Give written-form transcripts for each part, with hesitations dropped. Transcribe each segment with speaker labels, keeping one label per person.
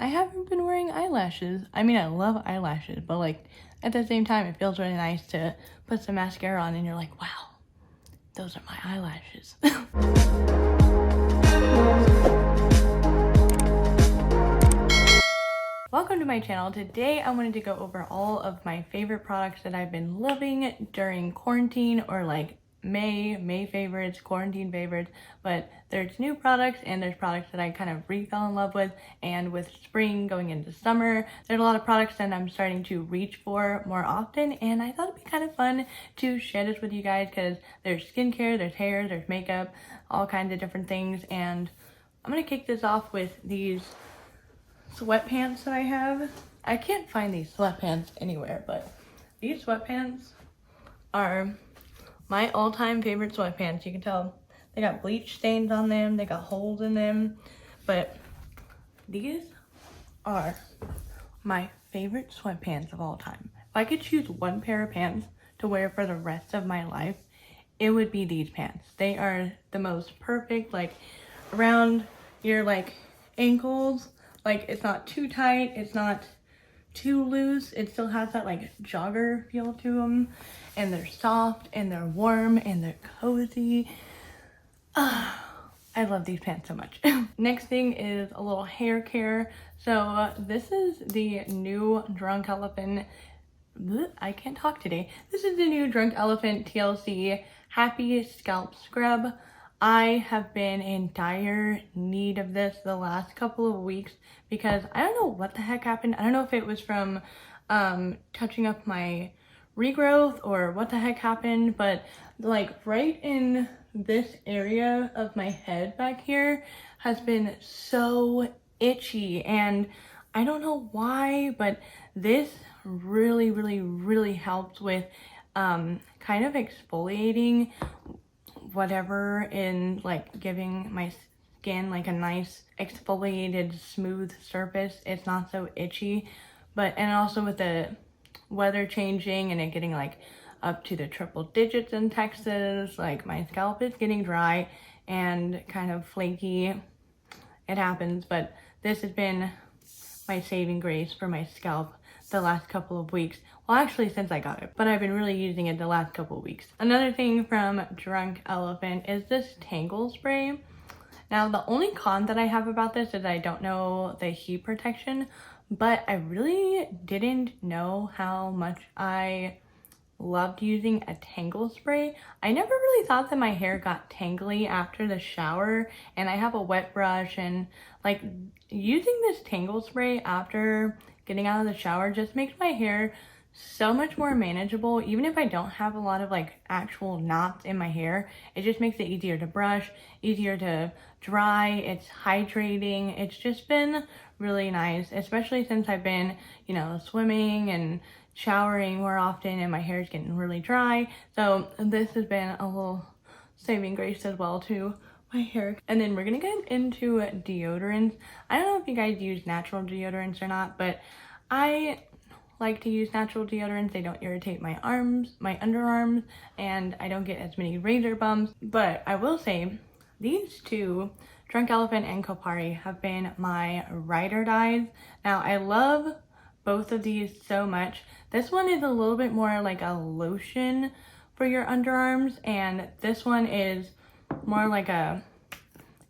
Speaker 1: I haven't been wearing eyelashes. I mean, I love eyelashes, but like at the same time, it feels really nice to put some mascara on and you're like, wow, those are my eyelashes. Welcome to my channel. Today I wanted to go over all of my favorite products that I've been loving during quarantine, or like May favorites, quarantine favorites, but there's new products and there's products that I kind of fell in love with, and with spring going into summer, there's a lot of products that I'm starting to reach for more often, and I thought it'd be kind of fun to share this with you guys because there's skincare, there's hair, there's makeup, all kinds of different things. And I'm gonna kick this off with these sweatpants that I have. I can't find these sweatpants anywhere, but these sweatpants are my all-time favorite sweatpants. You can tell they got bleach stains on them, they got holes in them, but these are my favorite sweatpants of all time. If I could choose one pair of pants to wear for the rest of my life, it would be these pants. They are the most perfect, like around your like ankles. Like, it's not too tight, it's not too loose, it still has that like jogger feel to them, and they're soft and they're warm and they're cozy. I love these pants so much. Next thing is a little hair care. So this is the new Drunk Elephant, I can't talk today. This is the new Drunk Elephant TLC Happiest Scalp Scrub. I have been in dire need of this the last couple of weeks because I don't know what the heck happened. I don't know if it was from touching up my regrowth or what the heck happened, but like right in this area of my head back here has been so itchy, and I don't know why, but this really helps with kind of exfoliating whatever, in like giving my skin like a nice exfoliated smooth surface. It's not so itchy, and also with the weather changing and it getting like up to the triple digits in Texas, like my scalp is getting dry and kind of flaky. It happens, but this has been my saving grace for my scalp the last couple of weeks. Well, actually since I got it, but I've been really using it the last couple of weeks. Another thing from Drunk Elephant is this Tangle spray. Now, the only con that I have about this is I don't know the heat protection, but I really didn't know how much I loved using a tangle spray. I never really thought that my hair got tangly after the shower, and I have a wet brush, and like using this tangle spray after getting out of the shower just makes my hair so much more manageable. Even if I don't have a lot of like actual knots in my hair, it just makes it easier to brush, easier to dry. It's hydrating. It's just been really nice, especially since I've been, you know, swimming and showering more often and my hair is getting really dry. So this has been a little saving grace as well to my hair. And then we're gonna get into deodorants. I don't know if you guys use natural deodorants or not, but I like to use natural deodorants. They don't irritate my arms, my underarms, and I don't get as many razor bumps. But I will say these two, Drunk Elephant and Kopari, have been my ride or dies. Now, I love both of these so much. This one is a little bit more like a lotion for your underarms, and this one is more like a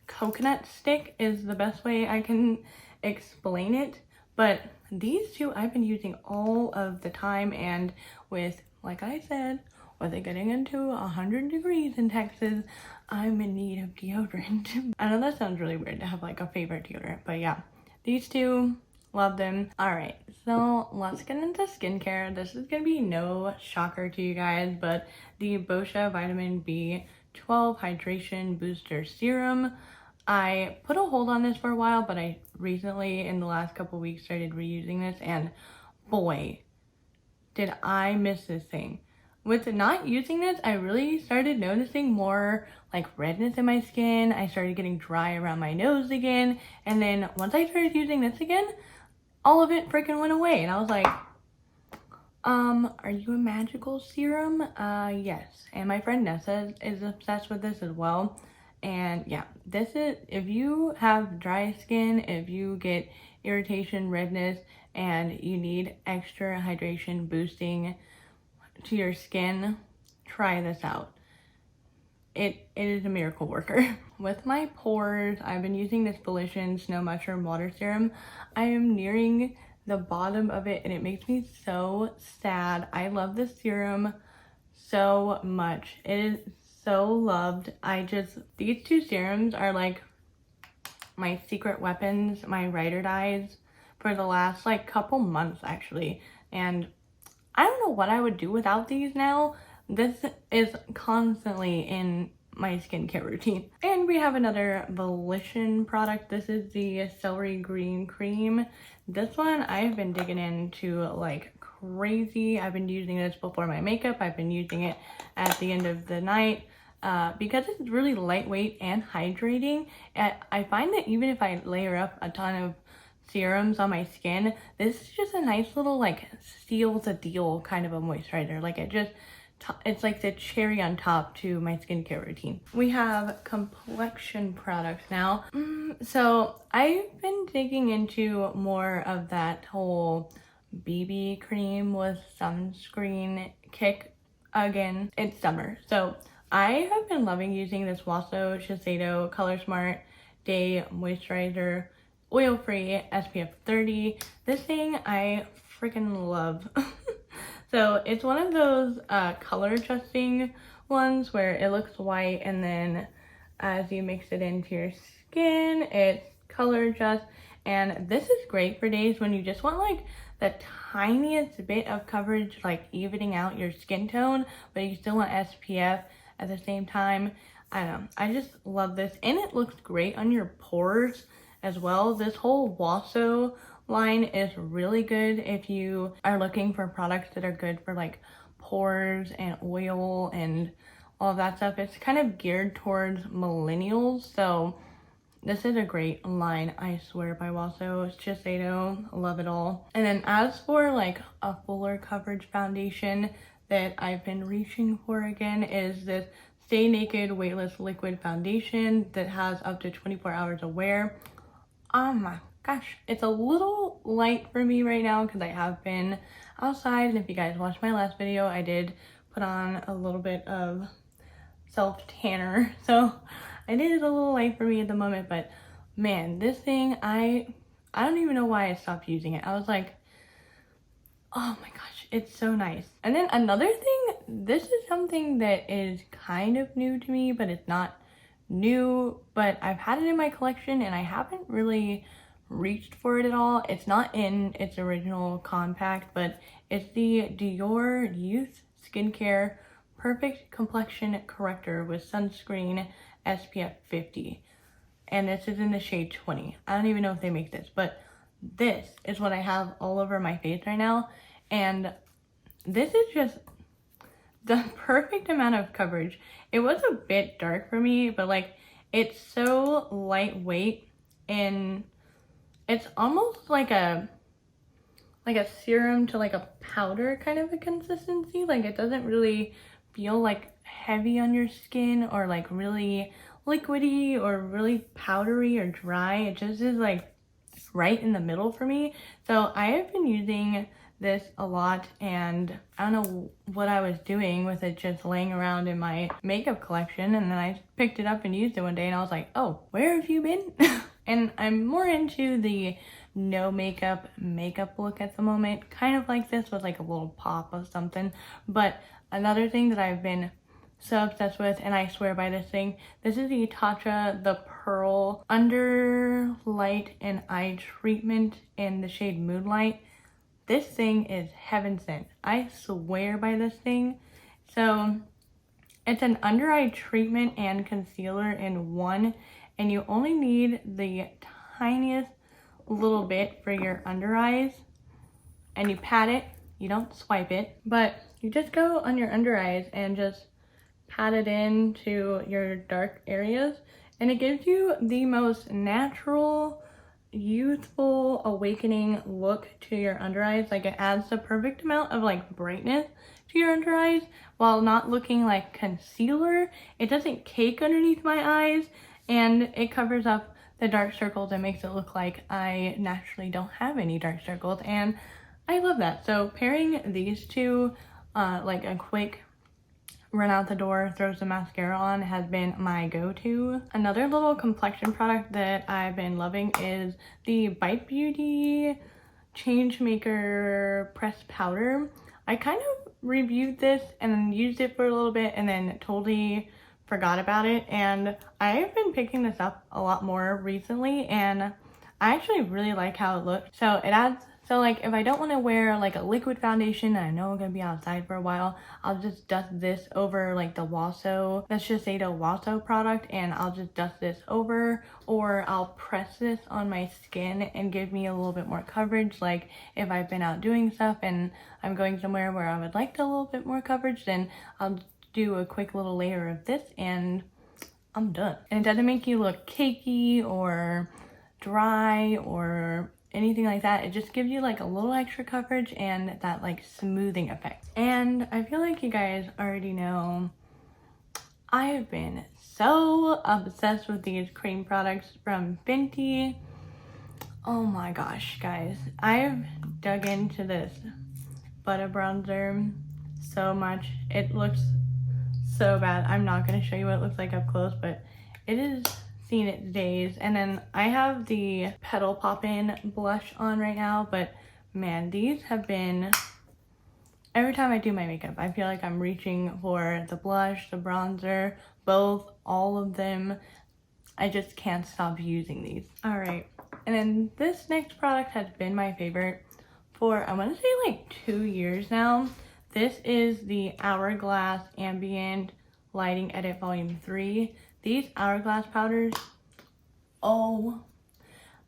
Speaker 1: coconut stick is the best way I can explain it. But these two I've been using all of the time, and with, like I said, with it getting into 100 degrees in Texas, I'm in need of deodorant. I know that sounds really weird to have like a favorite deodorant, but yeah, these two, love them. All right, so let's get into skincare. This is gonna be no shocker to you guys, but the Bozhe Vitamin B12 Hydration Booster Serum. I put a hold on this for a while, but I recently, in the last couple weeks, started reusing this, and boy, did I miss this thing. With not using this, I really started noticing more like redness in my skin. I started getting dry around my nose again, and then once I started using this again, all of it freaking went away, and I was like, are you a magical serum? Yes. And my friend Nessa is obsessed with this as well. And yeah, this is, if you have dry skin, if you get irritation, redness, and you need extra hydration boosting to your skin, try this out. It is a miracle worker. With my pores, I've been using this Politians Snow Mushroom Water Serum. I am nearing the bottom of it and it makes me so sad. I love this serum so much. It is so loved. These two serums are like my secret weapons, my ride or dies for the last like couple months actually. And I don't know what I would do without these now. This is constantly in my skincare routine. And we have another Volition product. This is the Celery Green Cream. This one I've been digging into like crazy. I've been using this before my makeup. I've been using it at the end of the night because it's really lightweight and hydrating. I find that even if I layer up a ton of serums on my skin, this is just a nice little like seal the deal kind of a moisturizer. Like it's like the cherry on top to my skincare routine. We have Complexion products now. So I've been digging into more of that whole BB cream with sunscreen kick again. It's summer, so I have been loving using this Waso Shiseido Color Smart Day Moisturizer, oil-free, SPF 30. This thing I freaking love. So it's one of those color adjusting ones where it looks white and then as you mix it into your skin, it color adjusts. And this is great for days when you just want like the tiniest bit of coverage, like evening out your skin tone, but you still want SPF at the same time. I don't know, I just love this. And it looks great on your pores as well. This whole Waso line is really good if you are looking for products that are good for like pores and oil and all of that stuff. It's kind of geared towards millennials, so this is a great line, I swear, by Waso Shiseido. Love it all. And then as for like a fuller coverage foundation that I've been reaching for again is this Stay Naked Weightless Liquid Foundation that has up to 24 hours of wear. Oh my gosh, it's a little light for me right now because I have been outside, and if you guys watched my last video, I did put on a little bit of self-tanner, so it is a little light for me at the moment. But man, this thing, I don't even know why I stopped using it. I was like, oh my gosh, it's so nice. And then another thing, this is something that is kind of new to me, but it's not new, but I've had it in my collection and I haven't really reached for it at all. It's not in its original compact, but it's the Dior Youth Skincare Perfect Complexion Corrector with Sunscreen SPF 50. And this is in the shade 20. I don't even know if they make this, but this is what I have all over my face right now. And this is just the perfect amount of coverage. It was a bit dark for me, but like it's so lightweight and it's almost like a serum to like a powder kind of a consistency. Like it doesn't really feel like heavy on your skin or like really liquidy or really powdery or dry. It just is like right in the middle for me. So I have been using this a lot, and I don't know what I was doing with it just laying around in my makeup collection, and then I picked it up and used it one day and I was like, oh, where have you been? And I'm more into the no makeup look at the moment, kind of like this with like a little pop of something. But another thing that I've been so obsessed with, and I swear by this thing, this is the Tatcha the Pearl Under Light and Eye Treatment in the shade Moonlight. This thing is heaven sent. I swear by this thing. So it's an under eye treatment and concealer in one, and you only need the tiniest little bit for your under eyes, and you pat it. You don't swipe it, but you just go on your under eyes and just pat it into your dark areas, and it gives you the most natural, youthful, awakening look to your under eyes. Like it adds the perfect amount of like brightness to your under eyes while not looking like concealer. It doesn't cake underneath my eyes, and it covers up the dark circles and makes it look like I naturally don't have any dark circles, and I love that. So pairing these two, like a quick run out the door, throw some mascara on, has been my go-to. Another little complexion product that I've been loving is the Bite Beauty Changemaker pressed powder. I kind of reviewed this and then used it for a little bit and then totally forgot about it, and I've been picking this up a lot more recently, and I actually really like how it looks. So it adds, so like if I don't want to wear like a liquid foundation and I know I'm gonna be outside for a while, I'll just dust this over like the Wasso, let's just say the Wasso product, and I'll just dust this over, or I'll press this on my skin and give me a little bit more coverage. Like if I've been out doing stuff and I'm going somewhere where I would like a little bit more coverage, then I'll do a quick little layer of this and I'm done. And it doesn't make you look cakey or dry or anything like that. It just gives you like a little extra coverage and that like smoothing effect. And I feel like you guys already know I have been so obsessed with these cream products from Binti. Oh my gosh, guys. I've dug into this butter bronzer so much. It looks so bad. I'm not going to show you what it looks like up close, but it is seen its days. And then I have the Petal Pop-In blush on right now, but man, these have been, every time I do my makeup, I feel like I'm reaching for the blush, the bronzer, both, all of them. I just can't stop using these. All right, and then this next product has been my favorite for, I want to say like 2 years now. This is the Hourglass Ambient Lighting Edit Volume 3. These Hourglass powders, oh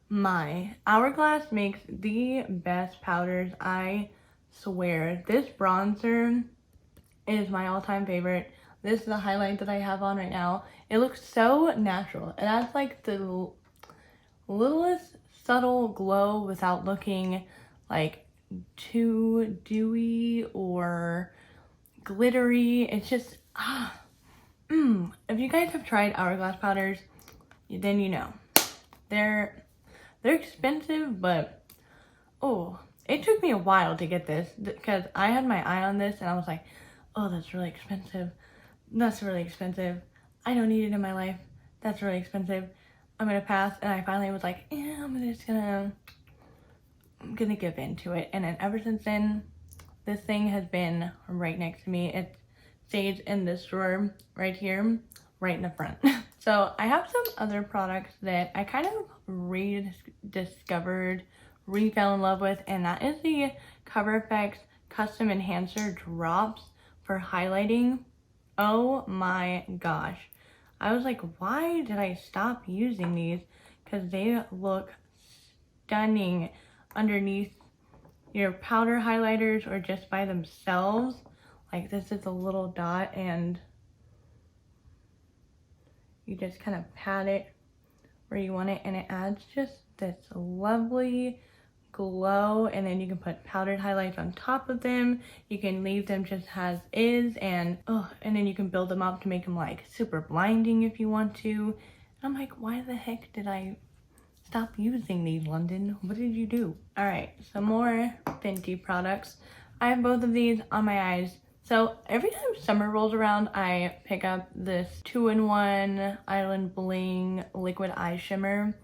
Speaker 1: my. Hourglass makes the best powders, I swear. This bronzer is my all-time favorite. This is the highlight that I have on right now. It looks so natural. It adds like the littlest subtle glow without looking like too dewy or glittery. It's just if you guys have tried Hourglass powders, then you know they're expensive, but oh, it took me a while to get this because I had my eye on this and I was like, oh, that's really expensive, that's really expensive, I don't need it in my life, that's really expensive, I'm gonna pass. And I finally was like, yeah, I'm gonna give in to it. And then ever since then, this thing has been right next to me. It stays in this drawer right here, right in the front. So I have some other products that I kind of rediscovered, fell in love with, and that is the Cover FX Custom Enhancer Drops for highlighting. Oh my gosh. I was like, why did I stop using these? Because they look stunning underneath your powder highlighters or just by themselves. Like this is a little dot and you just kind of pat it where you want it and it adds just this lovely glow. And then you can put powdered highlights on top of them. You can leave them just as is, and then you can build them up to make them like super blinding if you want to. I'm like, why the heck did I stop using these, London? What did you do? All right, some more Binti products. I have both of these on my eyes. So every time summer rolls around, I pick up this 2-in-1 Island Bling Liquid Eye Shimmer.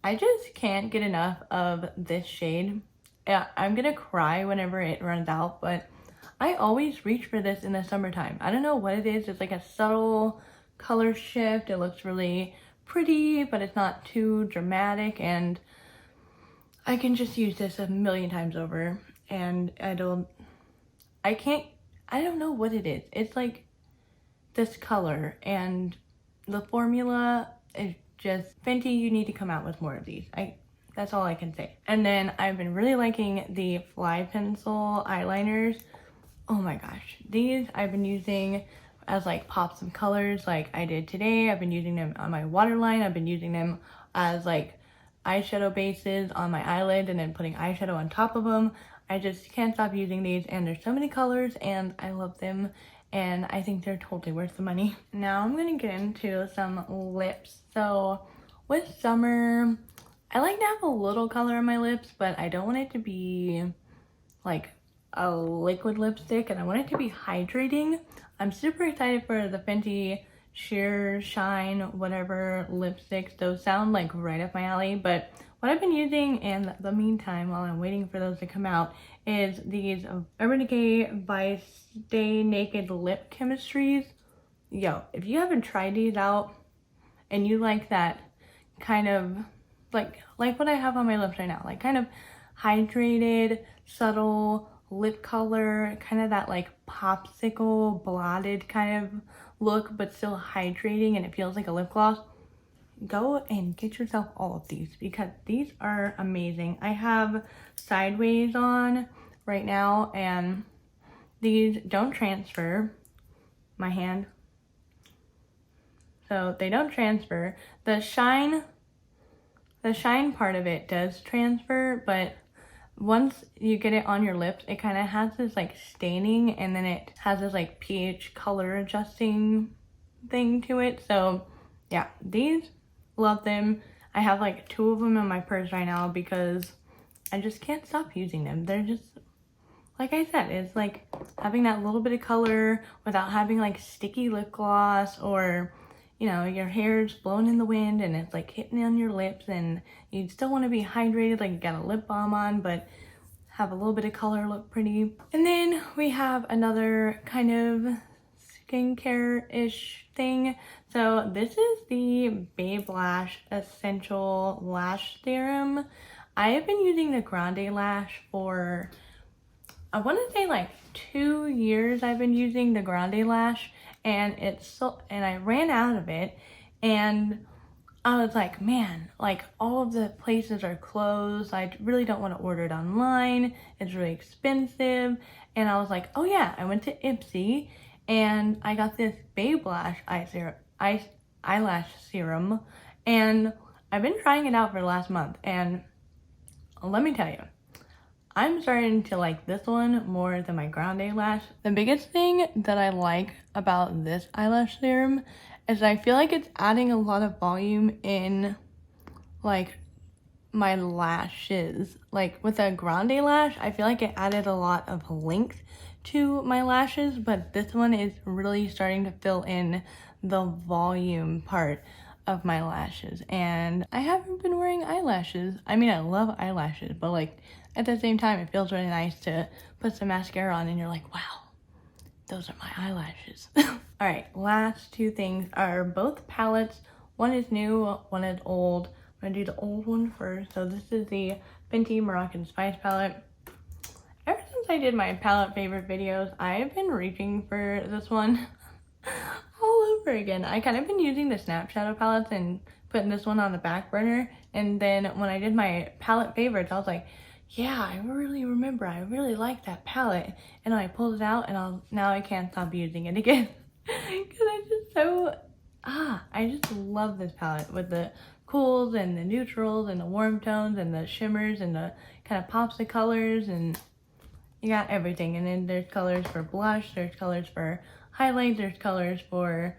Speaker 1: I just can't get enough of this shade. Yeah, I'm gonna cry whenever it runs out, but I always reach for this in the summertime. I don't know what it is. It's like a subtle color shift. It looks really pretty, but it's not too dramatic, and I can just use this a million times over, and I don't know what it is. It's like this color, and the formula is just, Fenty, you need to come out with more of these. That's all I can say. And then I've been really liking the Fly Pencil eyeliners. Oh my gosh, these I've been using as like pops of colors like I did today. I've been using them on my waterline. I've been using them as like eyeshadow bases on my eyelid and then putting eyeshadow on top of them. I just can't stop using these, and there's so many colors and I love them, and I think they're totally worth the money. Now I'm gonna get into some lips. So with summer, I like to have a little color on my lips, but I don't want it to be like a liquid lipstick, and I want it to be hydrating. I'm super excited for the Fenty Sheer Shine whatever lipsticks. Those sound like right up my alley, but what I've been using in the meantime while I'm waiting for those to come out is these Urban Decay by Stay Naked Lip Chemistries. Yo, if you haven't tried these out and you like that kind of like what I have on my lips right now, like kind of hydrated, subtle lip color, kind of that like popsicle blotted kind of look, but still hydrating, and it feels like a lip gloss, go and get yourself all of these because these are amazing. I have Sideways on right now, and these don't transfer my hand, so they don't transfer. The shine part of it does transfer, but once you get it on your lips, it kind of has this like staining, and then it has this like pH color adjusting thing to it. So yeah, these, love them. I have like 2 of them in my purse right now because I just can't stop using them. They're just, like I said, it's like having that little bit of color without having like sticky lip gloss, or you know, your hair's blowing in the wind and it's like hitting on your lips, and you still want to be hydrated, like you got a lip balm on, but have a little bit of color, look pretty. And then we have another kind of skincare-ish thing. So this is the Babe Lash Essential Lash Serum. I have been using the Grande Lash for, I want to say like 2 years I've been using the Grande Lash, and I ran out of it, and I was like, man, like all of the places are closed. I really don't want to order it online. It's really expensive. And I was like, oh yeah, I went to Ipsy and I got this Babe Lash eyelash serum, and I've been trying it out for the last month, and let me tell you, I'm starting to like this one more than my Grande Lash. The biggest thing that I like about this eyelash serum is I feel like it's adding a lot of volume in like my lashes. Like with a Grande Lash, I feel like it added a lot of length to my lashes, but this one is really starting to fill in the volume part of my lashes. And I haven't been wearing eyelashes. I mean, I love eyelashes, but like at the same time, it feels really nice to put some mascara on and you're like, wow, those are my eyelashes. All right, last 2 things are both palettes. One is new, one is old. I'm gonna do the old one first. So this is the Binti Moroccan Spice palette. Ever since I did my palette favorite videos, I have been reaching for this one all over again. I kind of been using the Snap Shadow palettes and putting this one on the back burner. And then when I did my palette favorites, I was like, yeah, I really remember, I really like that palette. And I pulled it out, and now I can't stop using it again. Because I'm just so, I just love this palette with the cools and the neutrals and the warm tones and the shimmers and the kind of pops of colors, and you got everything. And then there's colors for blush, there's colors for highlight, there's colors for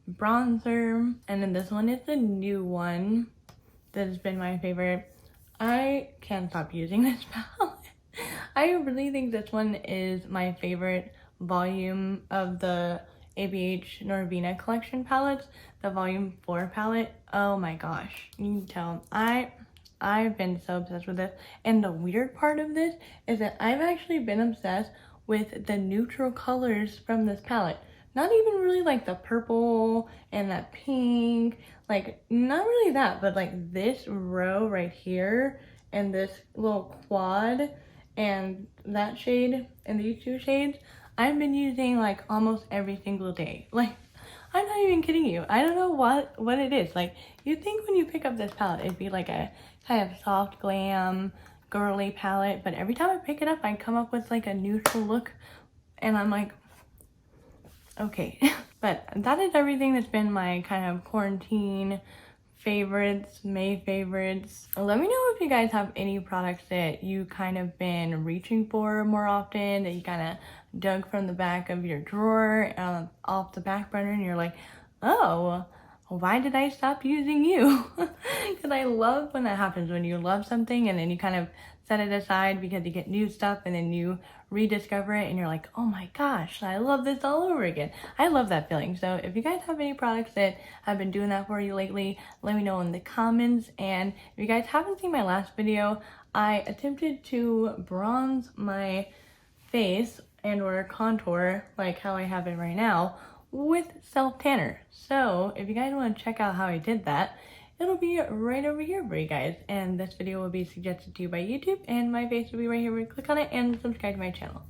Speaker 1: bronzer. And then this one is the new one that has been my favorite. I can't stop using this palette. I really think this one is my favorite volume of the ABH Norvina collection palettes, the volume 4 palette. Oh my gosh, you can tell I've been so obsessed with this. And the weird part of this is that I've actually been obsessed with the neutral colors from this palette. Not even really like the purple and that pink, like not really that, but like this row right here and this little quad and that shade and these 2 shades, I've been using like almost every single day. Like, I'm not even kidding you. I don't know what it is. Like, you'd think when you pick up this palette, it'd be like a kind of soft glam, girly palette, but every time I pick it up, I come up with like a neutral look, and I'm like, okay. But that is everything that's been my kind of quarantine favorites, May favorites. Let me know if you guys have any products that you kind of been reaching for more often, that you kind of dug from the back of your drawer, off the back burner, and you're like, oh, why did I stop using you? Because I love when that happens, when you love something and then you kind of set it aside because you get new stuff and then you rediscover it and you're like, oh my gosh, I love this all over again. I love that feeling. So if you guys have any products that have been doing that for you lately, let me know in the comments. And if you guys haven't seen my last video, I attempted to bronze my face and or contour like how I have it right now with self tanner. So if you guys want to check out how I did that, it'll be right over here for you guys, and this video will be suggested to you by YouTube, and my face will be right here where you click on it and subscribe to my channel.